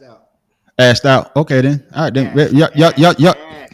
out. Asked out. Okay then. All right then. Ash, Yeah. Ash,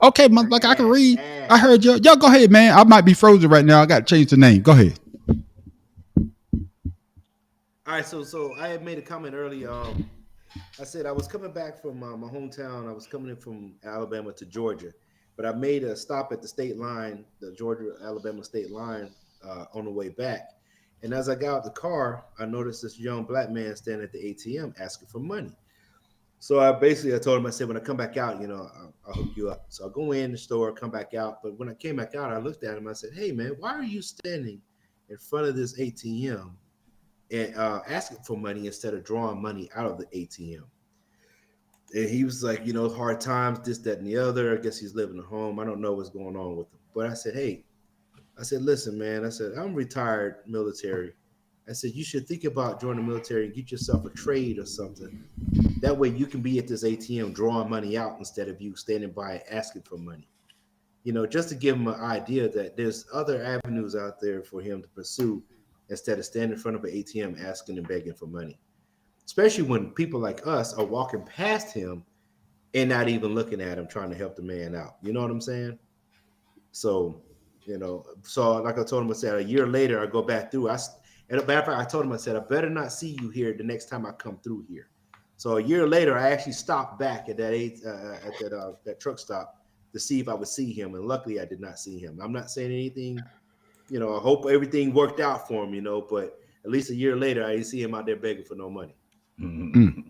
Okay, like I can Ash, read. I Ash. heard you. Y'all go ahead, man. I might be frozen right now. I got to change the name. Go ahead. All right, so I had made a comment earlier. I said I was coming back from my hometown. I was coming in from Alabama to Georgia, but I made a stop at the state line, the Georgia Alabama state line, on the way back. And as I got out the car, I noticed this young black man standing at the ATM asking for money. So I told him, I said, when I come back out, I'll hook you up. So I go in the store, come back out. But when I came back out, I looked at him. I said, hey man, why are you standing in front of this ATM and asking for money instead of drawing money out of the ATM? And he was like, hard times, this, that, and the other. I guess he's living at home. I don't know what's going on with him. But I said, hey, I said, listen, man. I said, I'm retired military. I said, you should think about joining the military and get yourself a trade or something. That way you can be at this ATM drawing money out instead of you standing by asking for money. Just to give him an idea that there's other avenues out there for him to pursue instead of standing in front of an ATM asking and begging for money. Especially when people like us are walking past him and not even looking at him, trying to help the man out. You know what I'm saying? So, so like I told him, I said a year later, I go back through. And a matter of fact, I told him, I said, I better not see you here the next time I come through here. So a year later, I actually stopped back at that truck stop to see if I would see him, and luckily, I did not see him. I'm not saying anything. I hope everything worked out for him. But at least a year later, I didn't see him out there begging for no money. Mm.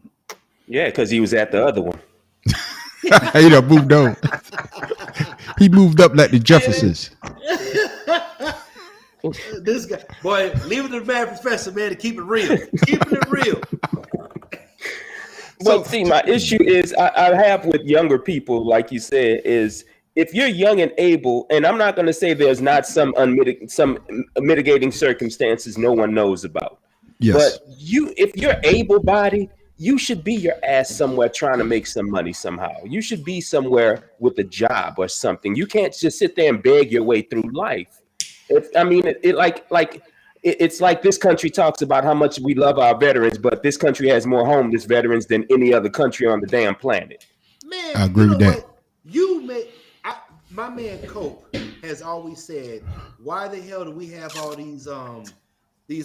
Yeah, because he was at the other one. He done moved on. He moved up like the Jeffersons. This guy, boy, leave it to the bad professor, man, to keep it real. Keeping it real. But see, my issue is I have with younger people, like you said, is if you're young and able, and I'm not going to say there's not some mitigating circumstances no one knows about. Yes. But if you're able-bodied, you should be your ass somewhere trying to make some money somehow. You should be somewhere with a job or something. You can't just sit there and beg your way through life. It's like this country talks about how much we love our veterans, but this country has more homeless veterans than any other country on the damn planet. Man, I agree with that. My man Cope has always said, why the hell do we have all these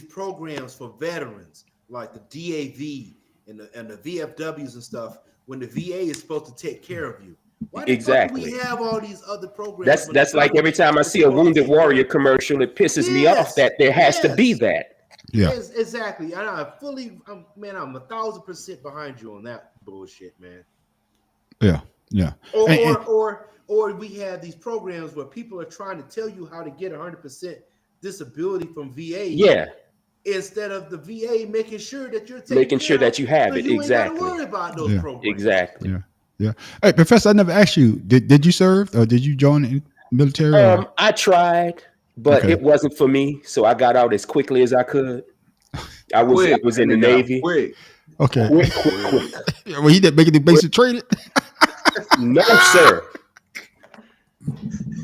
programs for veterans like the DAV and the VFWs and stuff when the VA is supposed to take care of you? Why the fuck do we have all these other programs? That's like every time I see a Wounded Warrior commercial, it pisses me off that there has to be that. Yeah, yes, exactly. I'm 1,000% behind you on that bullshit, man. Yeah. Or we have these programs where people are trying to tell you how to get 100% disability from VA. Yeah. Instead of the VA making sure that you're that you have it. You exactly. Ain't gotta worry about those programs. Exactly. Yeah. Hey, Professor, I never asked you. Did you serve or did you join the military? I tried, but it wasn't for me. So I got out as quickly as I could. I was in the Navy. Quick. Okay. Quick. Well, he didn't make any basic training. No, sir.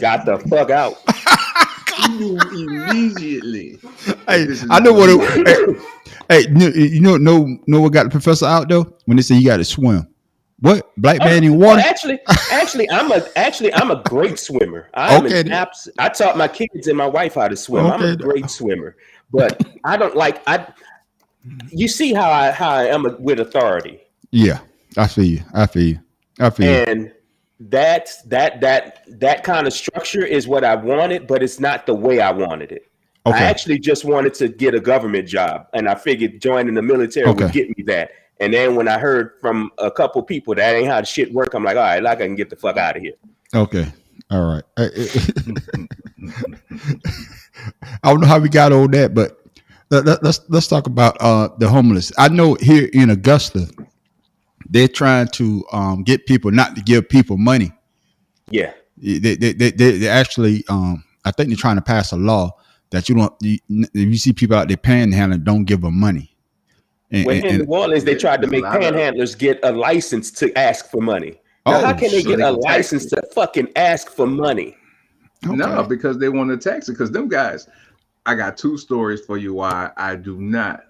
Got the fuck out. Immediately. Hey, I know what it. Hey, know what got the professor out though? When they say you got to swim. What, black man in water? Actually, I'm a great swimmer. I taught my kids and my wife how to swim. Okay. I'm a great swimmer, but I don't like. You see how I am with authority. Yeah, I feel you. And that kind of structure is what I wanted, but it's not the way I wanted it. Okay. I actually just wanted to get a government job, and I figured joining the military would get me that. And then when I heard from a couple people that ain't how the shit work, I'm like, all right, I can get the fuck out of here. Okay. All right. I don't know how we got on that, but let's talk about the homeless. I know here in Augusta, they're trying to get people not to give people money. Yeah. They actually, I think they're trying to pass a law that if you see people out there panhandling, don't give them money. In New Orleans, they tried to make panhandlers get a license to ask for money. Now, how can they get a license to fucking ask for money? Okay. No, because they want to tax it. Because them guys, I got two stories for you why I do not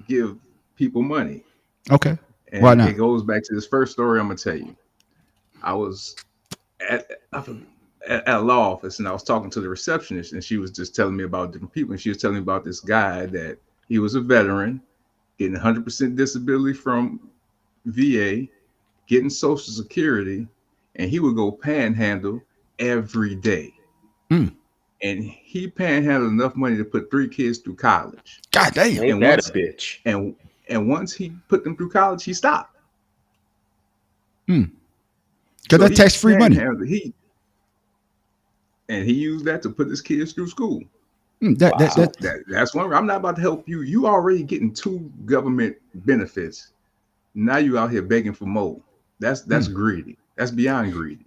give people money. Okay. Why And not? it goes back to this first story I'm gonna tell you. I was at, at a law office and I was talking to the receptionist and she was just telling me about different people. And she was telling me about this guy that he was a veteran, getting 100% disability from VA, getting Social Security, and he would go panhandle every day. Mm. And he panhandled enough money to put 3 kids through college. God damn. Ain't And that once a bitch? and once he put them through college, he stopped. Because So that's he tax-free money. panhandled. He used that to put his kids through school. That That's one. I'm not about to help you. You already getting 2 government benefits. Now you out here begging for more. That's greedy. That's beyond greedy.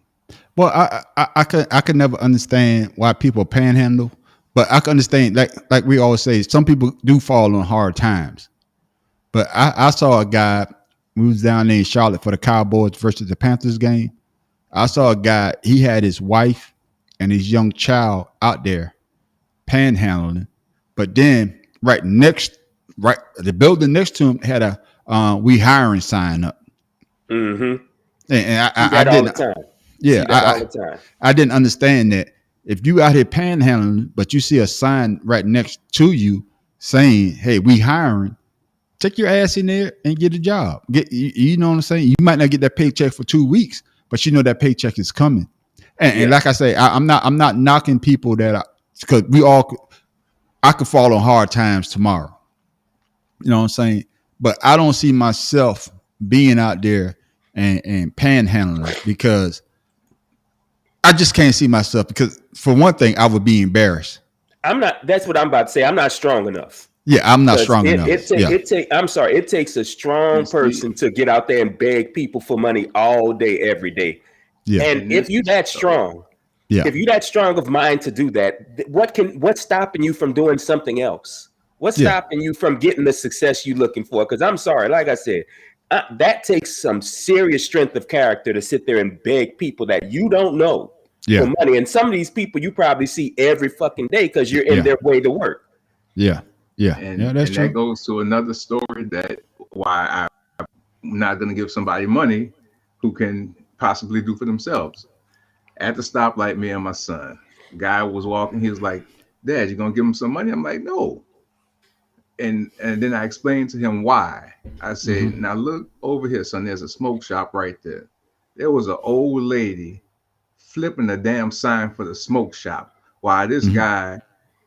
well, I could never understand why people panhandle, but I can understand like we always say, some people do fall on hard times. But I saw a guy who was down there in Charlotte for the Cowboys versus the Panthers game. I saw a guy, he had his wife and his young child out there panhandling, but then the building next to him had a we hiring sign up. Mm-hmm. And See I that all the didn't, time. yeah, See that all the time. I didn't understand that. If you out here panhandling, but you see a sign right next to you saying, "Hey, we hiring," take your ass in there and get a job. You know what I'm saying? You might not get that paycheck for 2 weeks, but you know that paycheck is coming. And like I say, I'm not knocking people because I could fall on hard times tomorrow. You know what I'm saying? But I don't see myself being out there and panhandling because I just can't see myself, because for one thing, I would be embarrassed. I'm not. That's what I'm about to say. I'm not strong enough. Yeah, I'm not strong enough. It takes a strong person to get out there and beg people for money all day, every day. Yeah. And if you that strong, if you that strong of mind to do that, what's stopping you from doing something else? What's stopping you from getting the success you're looking for? Because I'm sorry, like I said, that takes some serious strength of character to sit there and beg people that you don't know for money. And some of these people you probably see every fucking day because you're in their way to work. Yeah. And that's true. That goes to another story that why I'm not going to give somebody money who can possibly do for themselves. At the stoplight, me and my son, guy was walking. He was like, "Dad, you gonna give him some money?" I'm like, "No." And then I explained to him why. I said, "Now look over here, son. There's a smoke shop right there. There was an old lady flipping a damn sign for the smoke shop, while this guy,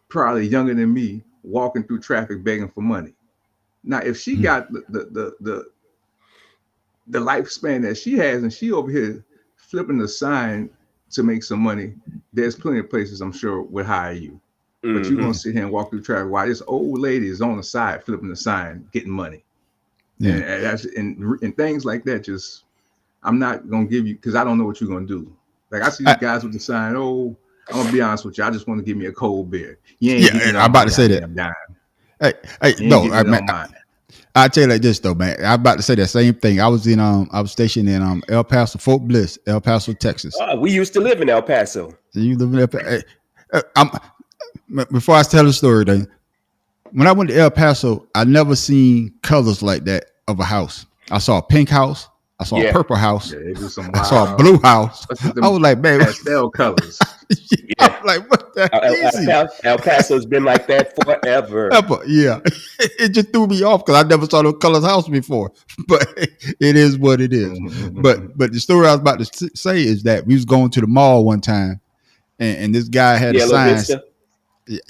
probably younger than me, walking through traffic begging for money. Now, if she got the lifespan that she has, and she over here flipping the sign to make some money, there's plenty of places I'm sure would hire you. But you're gonna sit here and walk through traffic while this old lady is on the side flipping the sign, getting money." Yeah. And things like that. Just, I'm not gonna give you, because I don't know what you're gonna do. Like I see these guys with the sign, "Oh, I'm gonna be honest with you, I just want to give me a cold beer." I'm about to say that. Dime. Hey, no, I tell you like this though, man. I'm about to say that same thing. I was stationed in El Paso, Fort Bliss, El Paso, Texas. We used to live in El Paso. You live in El Paso. Before I tell the story, then, when I went to El Paso, I never seen colors like that of a house. I saw a pink house. I saw a purple house. I saw a blue house. I was like, man, pastel colors. I'm like, what the El Paso's been like that forever. Yeah. It just threw me off because I never saw no colors house before. But it is what it is. But the story I was about to say is that we was going to the mall one time, and this guy had a sign. Vista?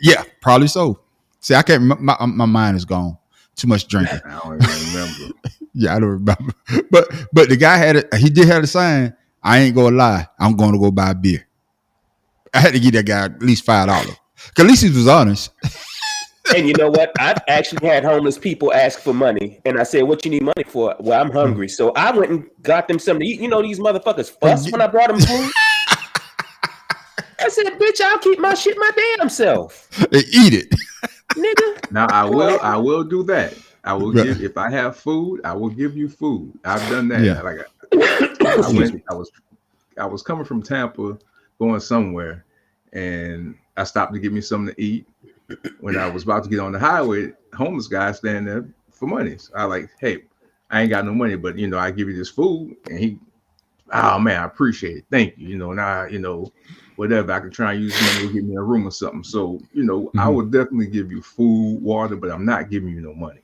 Yeah, probably so. See, I can't remember. My mind is gone. Too much drinking. I don't even remember. Yeah, I don't remember. But the guy he did have a sign. I ain't gonna lie. I'm gonna go buy a beer. I had to give that guy at least $5. Cause at least he was honest. And you know what? I've actually had homeless people ask for money, and I said, "What you need money for?" "Well, I'm hungry." So I went and got them something to eat. You know, these motherfuckers fuss when I brought them food. I said, "Bitch, I'll keep my shit my damn self." Eat it, nigga. Now I will do that. I will give, if I have food, I will give you food. I've done that. Yeah. Like I was coming from Tampa, going somewhere, and I stopped to get me something to eat. When I was about to get on the highway, homeless guy standing there for money. So I like, "Hey, I ain't got no money, but I give you this food, and he, oh man, I appreciate it, thank you. Now whatever, I can try and use money to get me a room or something. So I would definitely give you food, water, but I'm not giving you no money.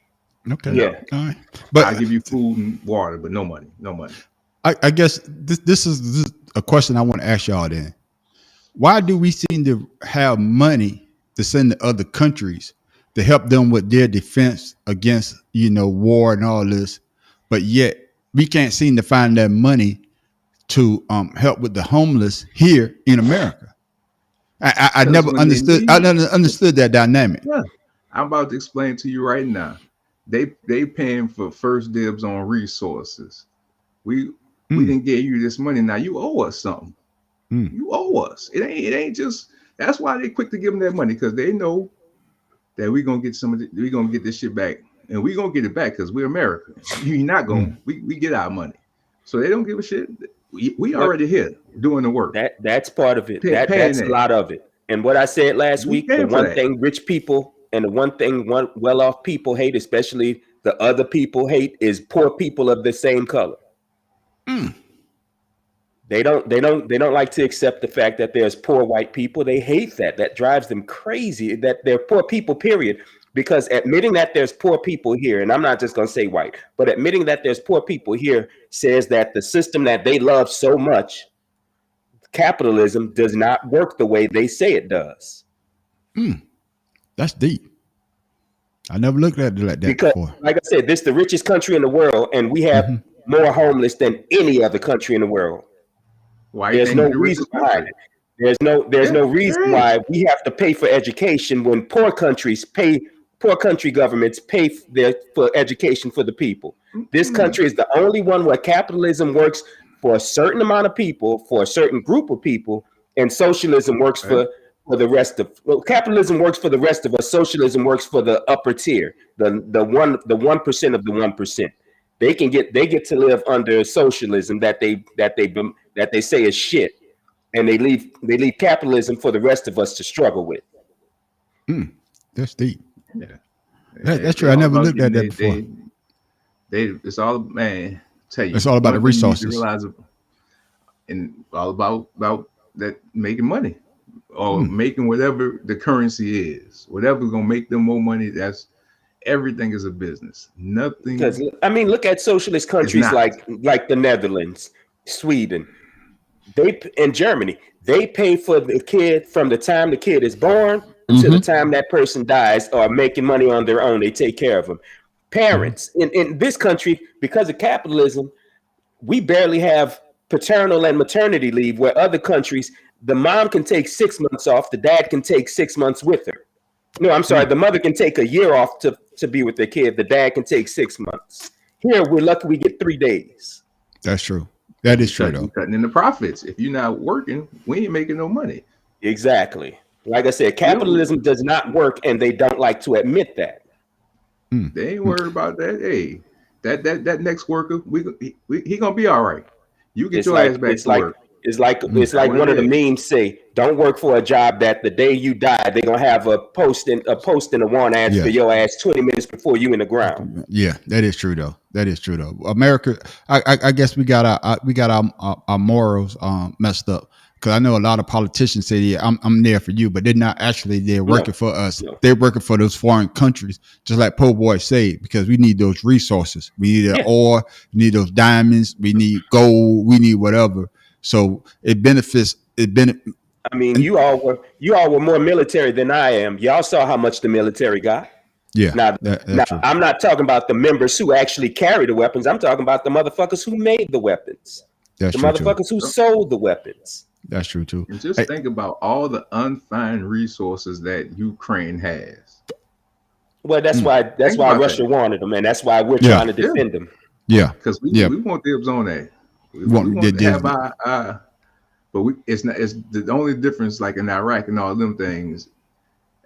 Okay. Yeah. All right. But I give you food and water, but no money. No money. I guess this is a question I want to ask y'all then. Why do we seem to have money to send to other countries to help them with their defense against, war and all this, but yet we can't seem to find that money to help with the homeless here in America? I never understood. I never understood that dynamic. Yeah. I'm about to explain to you right now. They paying for first dibs on resources. We didn't give you this money. Now you owe us something. You owe us. It ain't just. That's why they quick to give them that money, because they know that we're gonna get we're gonna get this shit back, and we're gonna get it back because we're America. You're not gonna. We get our money, so they don't give a shit. We already here doing the work. That's part of it. That's a lot of it. And what I said last week, the one thing rich people and the one thing well-off people hate, especially the other people hate, is poor people of the same color. They don't like to accept the fact that there's poor white people. They hate that. That drives them crazy, that they're poor people, period. Because admitting that there's poor people here, and I'm not just going to say white, but admitting that there's poor people here says that the system that they love so much, capitalism, does not work the way they say it does. That's deep. I never looked at it like that because, before. Like I said, this is the richest country in the world, and we have more homeless than any other country in the world. Why? There's no reason why. There's no reason why we have to pay for education when poor country governments pay for education for the people. This country is the only one where capitalism works for a certain amount of people, for a certain group of people, and socialism works for the rest of. Well, capitalism works for the rest of us. Socialism works for the upper tier, the 1% of the 1%. They get to live under socialism that they say is shit, and they leave capitalism for the rest of us to struggle with. That's deep. Yeah, that's true. I never looked at that before. It's all, man. Tell you, it's all about the resources. And all about that making money or making whatever the currency is, whatever's gonna make them more money. That's everything is a business. Nothing. Because I mean, look at socialist countries like the Netherlands, Sweden, and Germany. They pay for the kid from the time the kid is born to the time that person dies, or making money on their own. They take care of them. Parents in this country, because of capitalism, we barely have paternal and maternity leave, where other countries, the mom can take 6 months off, the dad can take 6 months with her. No, I'm sorry, the mother can take a year off to be with their kid. The dad can take 6 months. Here, we're lucky we get 3 days. That's true. That is true, though. Cutting in the profits. If you're not working, we ain't making no money. Exactly. Like I said, capitalism does not work, and they don't like to admit that. They ain't worried about that. Hey, that next worker, he gonna be all right. You get your ass back to work. It's like one of the memes say, don't work for a job that the day you die, they're gonna have a post in a warrant ad for your ass 20 minutes before you in the ground. Yeah, that is true though. America, I guess we got our morals messed up. Because I know a lot of politicians say, yeah, I'm there for you, but they're not actually there working for us. No. They're working for those foreign countries, just like Po Boy said, because we need those resources. We need oil, we need those diamonds, we need gold, we need whatever. So it benefits. I mean, you all were more military than I am. Y'all saw how much the military got. Yeah. Now I'm not talking about the members who actually carry the weapons. I'm talking about the motherfuckers who made the weapons. That's the motherfuckers who sold the weapons. That's true too. And just think about all the unfound resources that Ukraine has. Well, that's why Russia wanted them, and that's why we're trying to defend them. Yeah, because we want dibs on that. We want to have our but it's the only difference, like in Iraq and all them things.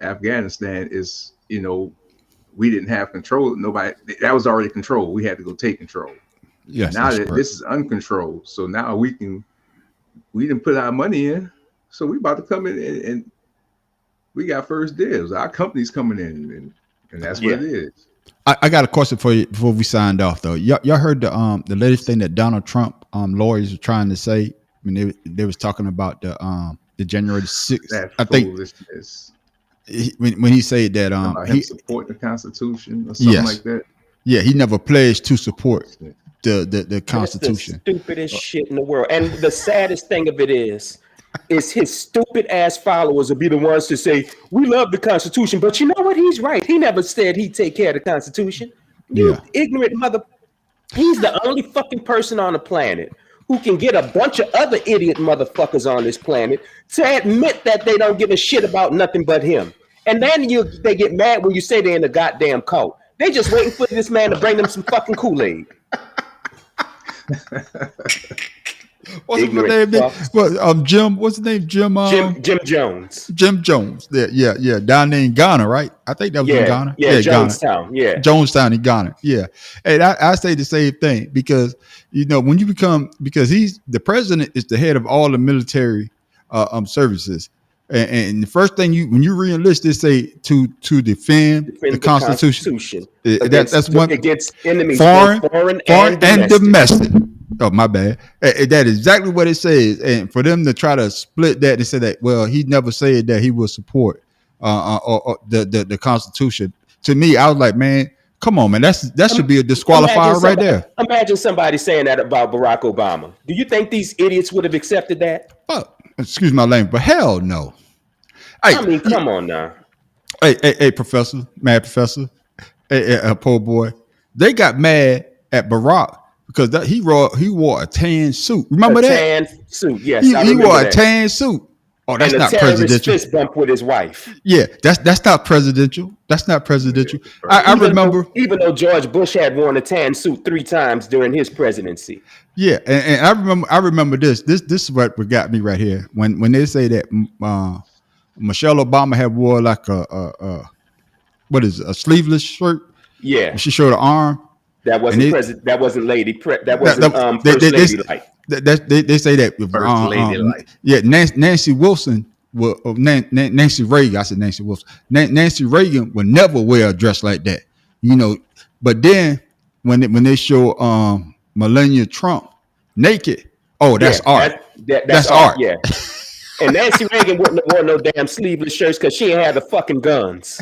Afghanistan is, we didn't have control. Nobody, that was already controlled. We had to go take control. Yes. Now that this is uncontrolled, so now we didn't put our money in, so we about to come in and we got first dibs. Our company's coming in, and that's what it is. I got a question for you before we signed off though. Y'all heard the latest thing that Donald Trump lawyers were trying to say when they was talking about the January 6th. That I think foolishness. When he said that About him he support the Constitution or something like that. Yeah, he never pledged to support the Constitution. That's the stupidest shit in the world. And the saddest thing of it is his stupid ass followers will be the ones to say, we love the Constitution, but you know what? He's right. He never said he'd take care of the Constitution. You ignorant mother. He's the only fucking person on the planet who can get a bunch of other idiot motherfuckers on this planet to admit that they don't give a shit about nothing but him. And then they get mad when you say they're in a goddamn cult. They just waiting for this man to bring them some fucking Kool-Aid. What's his name? Jim. What's his name? Jim Jones. Jim Jones. Yeah. Down there in Ghana, right? I think that was in Ghana. Yeah, Jonestown. Ghana. Yeah, Jonestown in Ghana. Yeah, and I say the same thing because when you because the president is the head of all the military services. And the first thing when you re-enlist, they say to defend the Constitution. That's one against enemies, foreign and domestic. Oh, my bad. That is exactly what it says. And for them to try to split that and say that, well, he never said that he will support the Constitution. To me, I was like, man, come on, man. That should be a disqualifier right there. Imagine somebody saying that about Barack Obama. Do you think these idiots would have accepted that? Excuse my language, but hell no. I mean, come on now. Hey, professor, mad professor, poor boy. They got mad at Barack because he wore a tan suit. Remember that? Tan suit, yes. He wore a tan suit. Oh, that's not presidential. Fist bump with his wife. Yeah, that's not presidential. That's not presidential. I remember, even though George Bush had worn a tan suit 3 times during his presidency. Yeah, and I remember this. This is what got me right here when they say that Michelle Obama had wore like a sleeveless shirt. Yeah, she showed her arm. That wasn't president. That wasn't lady. That wasn't first lady like. They say that first lady like. Yeah, Nancy Wilson. Nancy Reagan. I said Nancy Wilson. Nancy Reagan would never wear a dress like that. But then when they show Melania Trump naked, that's art. That's art. Yeah. And Nancy Reagan wouldn't have worn no damn sleeveless shirts because she ain't had the fucking guns.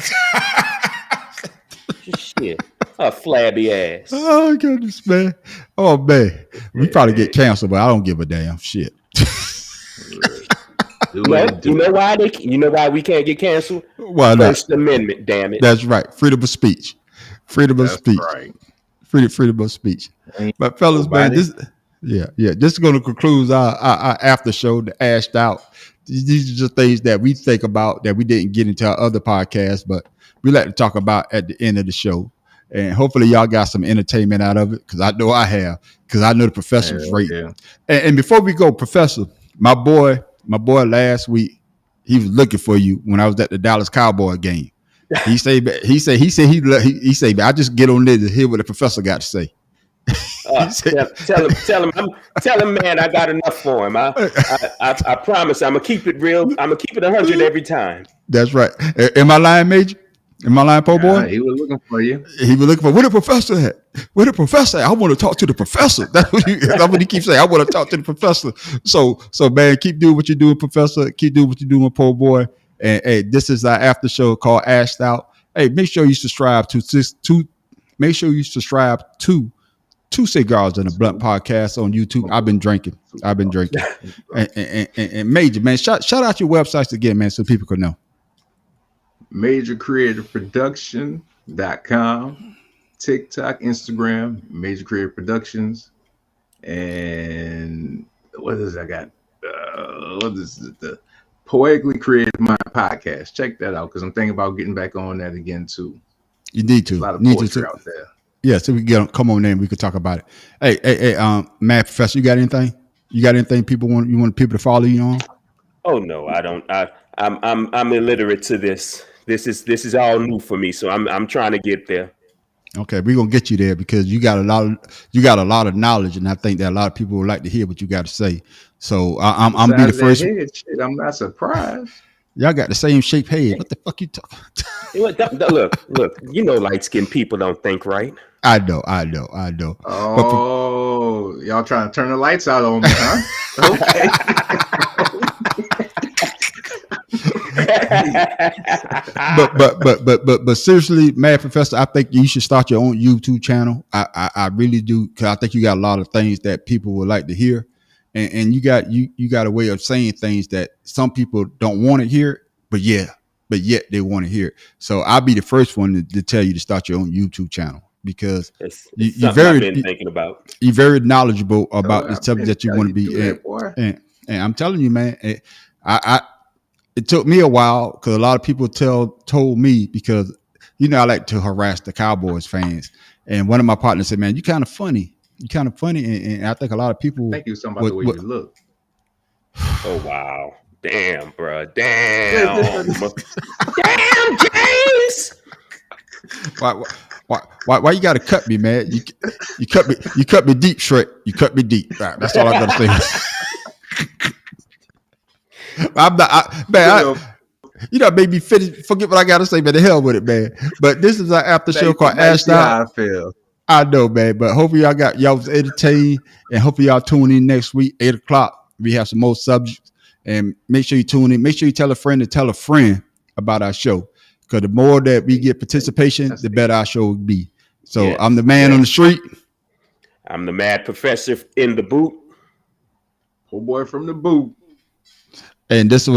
Shit. Her flabby ass. Oh goodness, man. Oh man. We probably get canceled, but I don't give a damn shit. You know why we can't get canceled? Why not? First Amendment, damn it. That's right. Freedom of speech. Freedom of speech. Right. Freedom of speech. But fellas, man, this is going to conclude our after show, the Ashed Out. These are just things that we think about that we didn't get into our other podcasts, but we like to talk about at the end of the show. And hopefully y'all got some entertainment out of it, because I know I have, because I know the professor was great. Yeah. And before we go, Professor, my boy last week, he was looking for you when I was at the Dallas Cowboy game. He said, I just get on there to hear what the professor got to say. Tell him, man, I got enough for him. I promise I'm gonna keep it real. I'm gonna keep it 100 every time. That's right. Am I lying, Major? Am I lying, po boy? He was looking for you. He was looking for where the professor at? Where the professor at? I want to talk to the professor. That's what he keeps saying. I want to talk to the professor. So man, keep doing what you're doing, Professor. Keep doing what you're doing, po boy. And hey, this is our after show called Ashed Out. Hey, make sure you subscribe to Two Cigars and a Blunt podcast on YouTube. I've been drinking. And Major, man, shout out your websites again, man, so people can know. MajorCreativeProduction.com, TikTok, Instagram, Major Creative Productions, and what is I got? What is it? The Poetically Creative Mind podcast. Check that out, because I'm thinking about getting back on that again too. You need to. A lot of poetry out there. Yeah, so we can come on there and we can talk about it. Hey, Matt Professor, you got anything? You got anything you want people to follow you on? Oh no, I don't. I'm illiterate to this. This is all new for me, so I'm trying to get there. Okay, we're gonna get you there because you got a lot of knowledge, and I think that a lot of people would like to hear what you got to say. So I'm be the first. I'm not surprised. Y'all got the same shape head. What the fuck you talking? Look. You know, light skinned people don't think right. I know. Oh, y'all trying to turn the lights out on me, huh? But seriously, Mad Professor, I think you should start your own YouTube channel. I really do, because I think you got a lot of things that people would like to hear, and you got a way of saying things that some people don't want to hear, but yet they want to hear it. So I'll be the first one to tell you to start your own YouTube channel, because it's you're something I've been thinking about. You're very knowledgeable about the subject that you want to be in. And I'm telling you, man, it took me a while, because a lot of people told me, because I like to harass the Cowboys fans, and one of my partners said, "Man, you kind of funny, and I think a lot of people think you was talking about the way you look." Oh wow, damn, bro, damn, damn, James. Why you got to cut me, man? You cut me deep, Shrek. You cut me deep. Right, that's all I got to say. I'm not, man. Made me forget what I got to say, man. The hell with it, man. But this is our after show called Ash Out. I know, man. But hopefully y'all was entertained, and hopefully y'all tune in next week, 8:00. We have some more subjects, and make sure you tune in. Make sure you tell a friend to tell a friend about our show, because the more that we get participation, the better our show will be. So yes, I'm the man on the street. I'm the Mad Professor in the boot. Oh boy from the boot. And this was